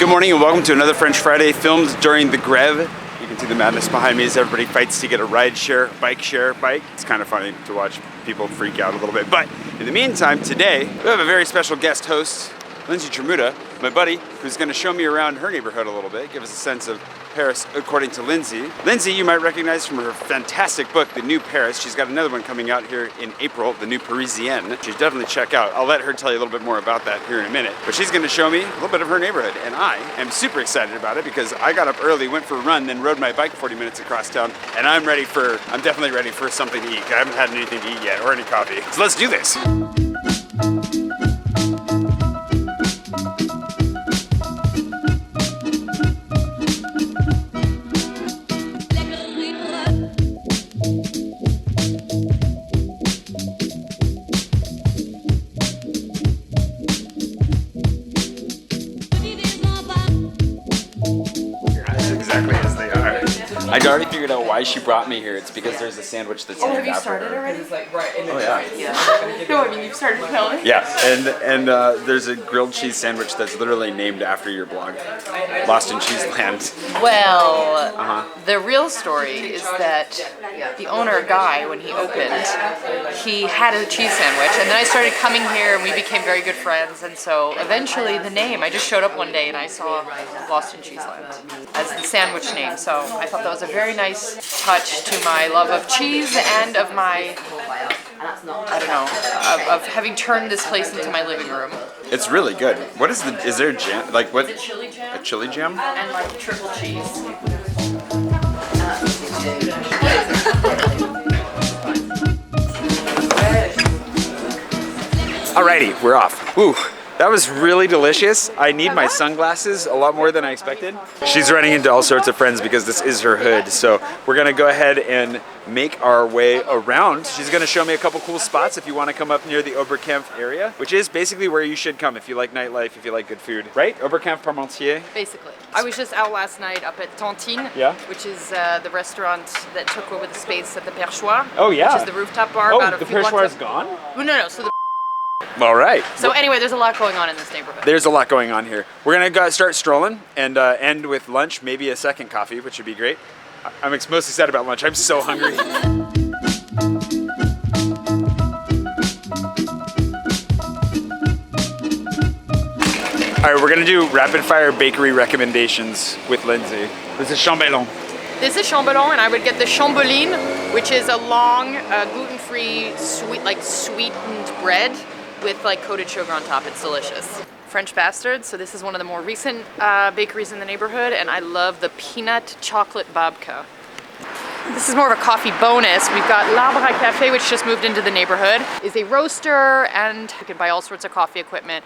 Good morning and welcome to another French Friday filmed during the Greve. You can see the madness behind me as everybody fights to get a ride share bike. It's kind of funny to watch people freak out a little bit. But in the meantime, today, we have a very special guest host, Lindsey Tramuta, my buddy, who's going to show me around her neighborhood a little bit, give us a sense of Paris according to Lindsey. Lindsey, you might recognize from her fantastic book, The New Paris. She's got another one coming out here in April, The New Parisienne. You should definitely check out. I'll let her tell you a little bit more about that here in a minute. But she's going to show me a little bit of her neighborhood, and I am super excited about it because I got up early, went for a run, then rode my bike 40 minutes across town, and I'm definitely ready for something to eat. I haven't had anything to eat yet, or any coffee. So let's do this. I'd already figured out why she brought me here. It's because there's a sandwich that's named after her. Have you started already? It's like right in the Yeah. No, I mean, you've started telling. Yeah, and there's a grilled cheese sandwich that's literally named after your blog, Lostncheeseland. Well, the real story is that the owner, Guy, when he opened, he had a cheese sandwich, and then I started coming here and we became very good friends, and so eventually the name, I just showed up one day and I saw Lostncheeseland as the sandwich name, so I thought that was a very nice touch to my love of cheese and of my, I don't know, of having turned this place into my living room. It's really good. What is is there jam? Like what? The chili jam. A chili jam? And like triple cheese. Alrighty, we're off. Ooh, that was really delicious. I need my sunglasses a lot more than I expected. She's running into all sorts of friends because this is her hood. So we're gonna go ahead and make our way around. She's gonna show me a couple cool spots if you wanna come up near the Oberkampf area, which is basically where you should come if you like nightlife, if you like good food, right? Oberkampf Parmentier. Basically. I was just out last night up at Tantine, which is the restaurant that took over the space at the Perchoir. Oh yeah. Which is the rooftop bar. Oh, about the Perchoir is gone? No. So all right. So anyway, there's a lot going on in this neighborhood. There's a lot going on here. We're gonna go start strolling and end with lunch, maybe a second coffee, which would be great. I'm mostly excited about lunch. I'm so hungry. All right, we're gonna do rapid fire bakery recommendations with Lindsey. This is Chambellan. This is Chambellan, and I would get the Chambeline, which is a long, gluten-free, sweetened bread with like coated sugar on top. It's delicious. French Bastard, so this is one of the more recent bakeries in the neighborhood, and I love the peanut chocolate babka. This is more of a coffee bonus. We've got L'Arbre à Café, which just moved into the neighborhood. Is a roaster, and you can buy all sorts of coffee equipment,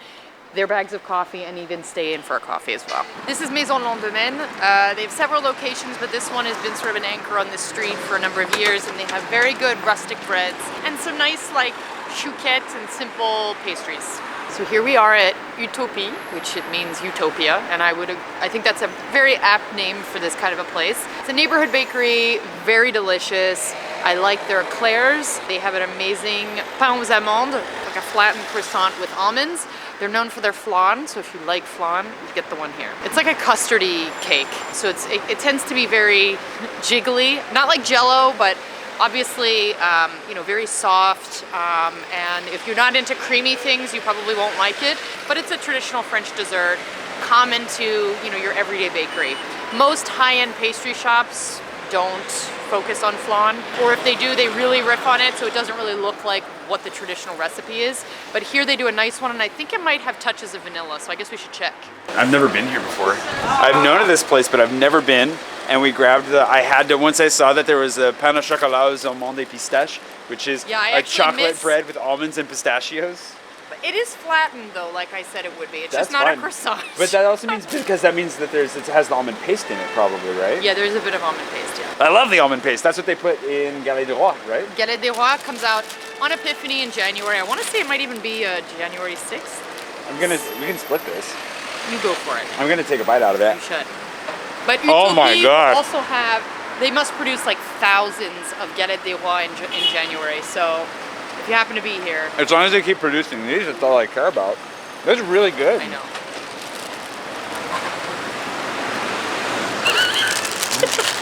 their bags of coffee, and even stay in for a coffee as well. This is Maison Lendemain. They have several locations, but this one has been sort of an anchor on this street for a number of years, and they have very good rustic breads and some nice like chouquettes and simple pastries. So here we are at Utopie, which it means utopia, and I think that's a very apt name for this kind of a place. It's a neighborhood bakery, very delicious. I like their eclairs. They have an amazing pain aux amandes, like a flattened croissant with almonds. They're known for their flan, so if you like flan, you get the one here. It's like a custardy cake, so it tends to be very jiggly, not like Jell-O, but obviously, very soft, and if you're not into creamy things, you probably won't like it, but it's a traditional French dessert, common to, your everyday bakery. Most high-end pastry shops don't focus on flan, or if they do, they really riff on it, so it doesn't really look like what the traditional recipe is. But here they do a nice one, and I think it might have touches of vanilla, so I guess we should check. I've never been here before. I've known of this place, but I've never been. And we grabbed once I saw that there was a pain au chocolat aux amandes et pistaches, which is a chocolate bread with almonds and pistachios. It is flattened though, like I said it would be. It's That's just not fine. a croissant. But that also means, because that means that it has the almond paste in it probably, right? Yeah, there's a bit of almond paste, yeah. I love the almond paste. That's what they put in Galette des Rois, right? Galette des Rois comes out on Epiphany in January. I want to say it might even be January 6th. We can split this. You go for it. I'm gonna take a bite out of it. You should. But oh my God. Also have, they must produce like thousands of Galette des Rois in January, so if you happen to be here. As long as they keep producing these, that's all I care about. That's really good. I know.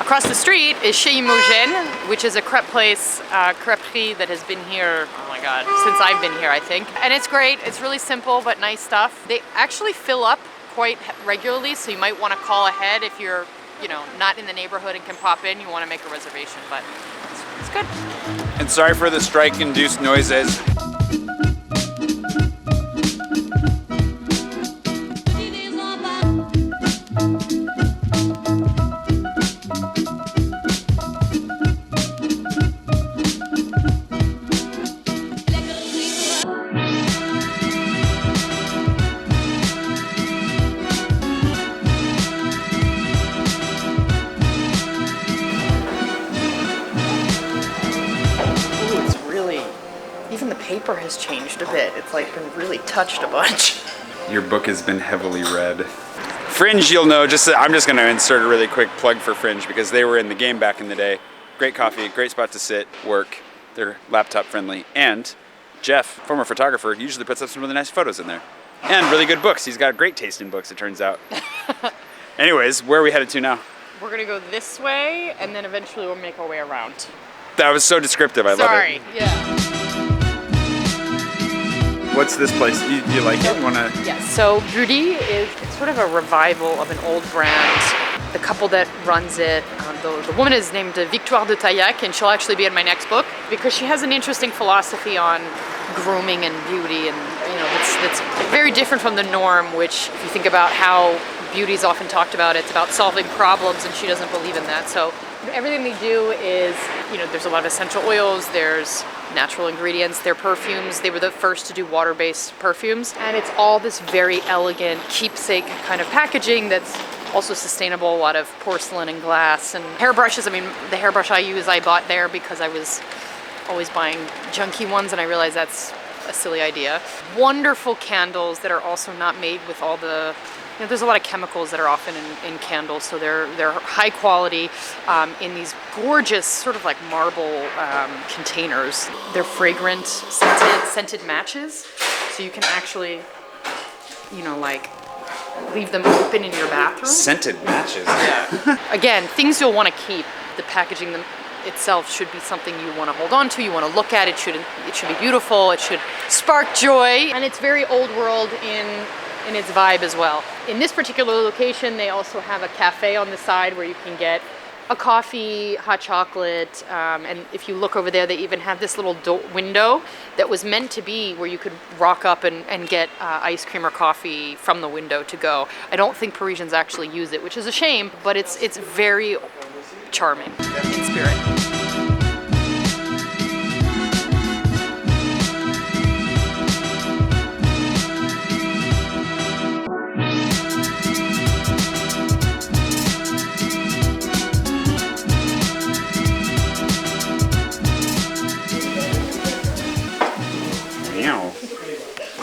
Across the street is Chez Imogène, which is a crepe place, creperie that has been here, oh my God, since I've been here, I think. And it's great. It's really simple but nice stuff. They actually fill up quite regularly, so you might want to call ahead if you're, you know, not in the neighborhood and can pop in. You want to make a reservation, but it's good. And sorry for the strike-induced noises. Even the paper has changed a bit. It's like been really touched a bunch. Your book has been heavily read. Fringe, you'll know, I'm just gonna insert a really quick plug for Fringe because they were in the game back in the day. Great coffee, great spot to sit, work. They're laptop friendly. And Jeff, former photographer, usually puts up some really nice photos in there. And really good books. He's got great taste in books, it turns out. Anyways, where are we headed to now? We're gonna go this way and then eventually we'll make our way around. That was so descriptive, I love it. Sorry, yeah. What's this place? Do you like it? You wanna? Yeah, so Judy it's sort of a revival of an old brand. The couple that runs it, the woman is named Victoire de Taillac, and she'll actually be in my next book because she has an interesting philosophy on grooming and beauty, and you know, that's very different from the norm, which if you think about how beauty is often talked about, it's about solving problems, and she doesn't believe in that. So everything they do is, you know, there's a lot of essential oils, there's natural ingredients, their perfumes. They were the first to do water-based perfumes, and it's all this very elegant keepsake kind of packaging that's also sustainable, a lot of porcelain and glass and hairbrushes. I mean, the hairbrush I use, I bought there because I was always buying junky ones, and I realized that's a silly idea. Wonderful candles that are also not made with all the, you know, there's a lot of chemicals that are often in candles, so they're high quality in these gorgeous sort of like marble containers. They're fragrant, scented matches, so you can actually, you know, like leave them open in your bathroom. Scented matches. Yeah. Again, things you'll want to keep. The packaging itself should be something you want to hold on to, you want to look at. It should be beautiful. It should spark joy, and it's very old world in its vibe as well. In this particular location, they also have a cafe on the side where you can get a coffee, hot chocolate, and if you look over there, they even have this little window that was meant to be where you could rock up and get ice cream or coffee from the window to go. I don't think Parisians actually use it, which is a shame, but it's very charming in spirit.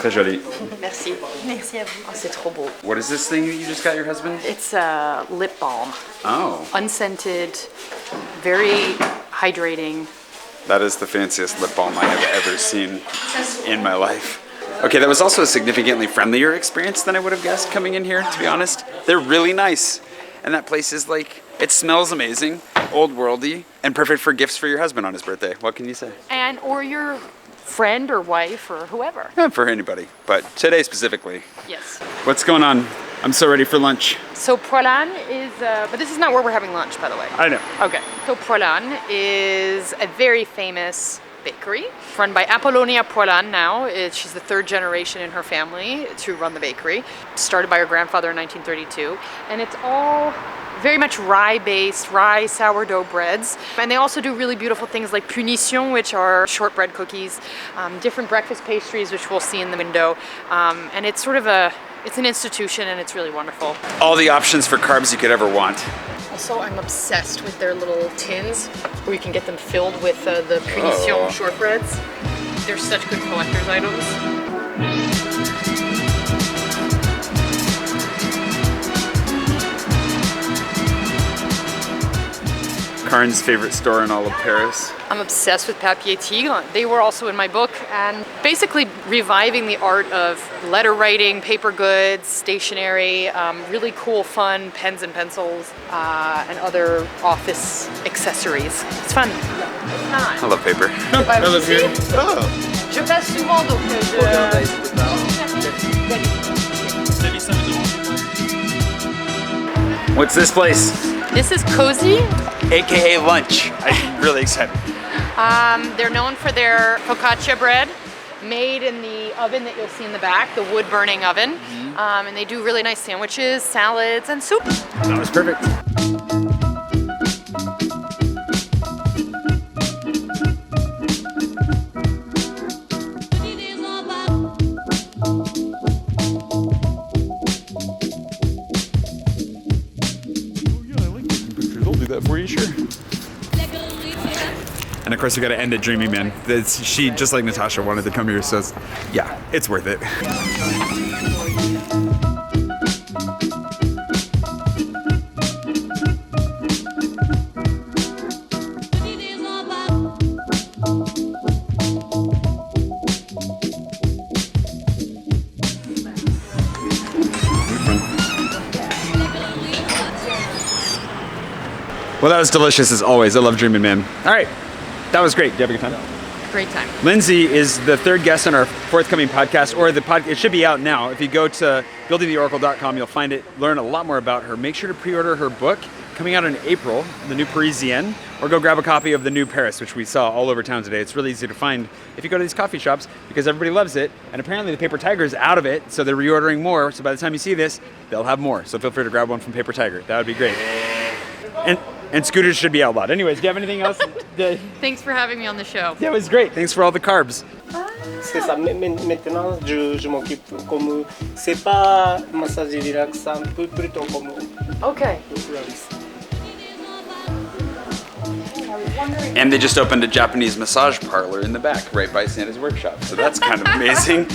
Très joli. Merci. Merci à vous. Oh, c'est trop beau. What is this thing that you just got your husband? It's a lip balm. Oh. Unscented, very hydrating. That is the fanciest lip balm I have ever seen in my life. Okay, that was also a significantly friendlier experience than I would have guessed coming in here, to be honest. They're really nice. And that place is like, it smells amazing, old worldy, and perfect for gifts for your husband on his birthday. What can you say? And or your friend or wife or whoever. Yeah, for anybody, but today specifically. Yes. What's going on? I'm so ready for lunch. So Pullman is, but this is not where we're having lunch, by the way. I know. Okay. So Pullman is a very famous bakery run by Apollonia Pullman now. She's the third generation in her family to run the bakery. Started by her grandfather in 1932. And it's all very much rye-based, rye sourdough breads. And they also do really beautiful things like punition, which are shortbread cookies, different breakfast pastries, which we'll see in the window. And it's sort of it's an institution, and it's really wonderful. All the options for carbs you could ever want. Also, I'm obsessed with their little tins where you can get them filled with the punition shortbreads. They're such good collector's items. Karn's favorite store in all of Paris. I'm obsessed with papier tigre. They were also in my book, and basically reviving the art of letter writing, paper goods, stationery, really cool, fun pens and pencils, and other office accessories. It's fun. I love paper. I live here. Je passe souvent, donc What's this place? This is Cozy. AKA lunch. I'm really excited. They're known for their focaccia bread, made in the oven that you'll see in the back, the wood burning oven. And they do really nice sandwiches, salads, and soup. That was perfect. I'll do that for you, sure. And of course, we got to end at Dreamy Man. She, just like Natasha, wanted to come here, so yeah, it's worth it. Well, that was delicious as always. I love Dreaming Man. All right, that was great. Did you have a good time? Great time. Lindsey is the third guest on our forthcoming podcast, or it should be out now. If you go to buildingtheoracle.com, you'll find it, learn a lot more about her. Make sure to pre-order her book, coming out in April, The New Parisienne, or go grab a copy of The New Paris, which we saw all over town today. It's really easy to find if you go to these coffee shops because everybody loves it, and apparently the Paper Tiger is out of it, so they're reordering more, so by the time you see this, they'll have more. So feel free to grab one from Paper Tiger. That would be great. And scooters should be outlawed. Anyways, do you have anything else? Thanks for having me on the show. Yeah, it was great. Thanks for all the carbs. C'est ça, maintenant je m'occupe comme c'est pas massage relaxant, plutôt comme Okay. And they just opened a Japanese massage parlor in the back, right by Santa's workshop. So that's kind of amazing.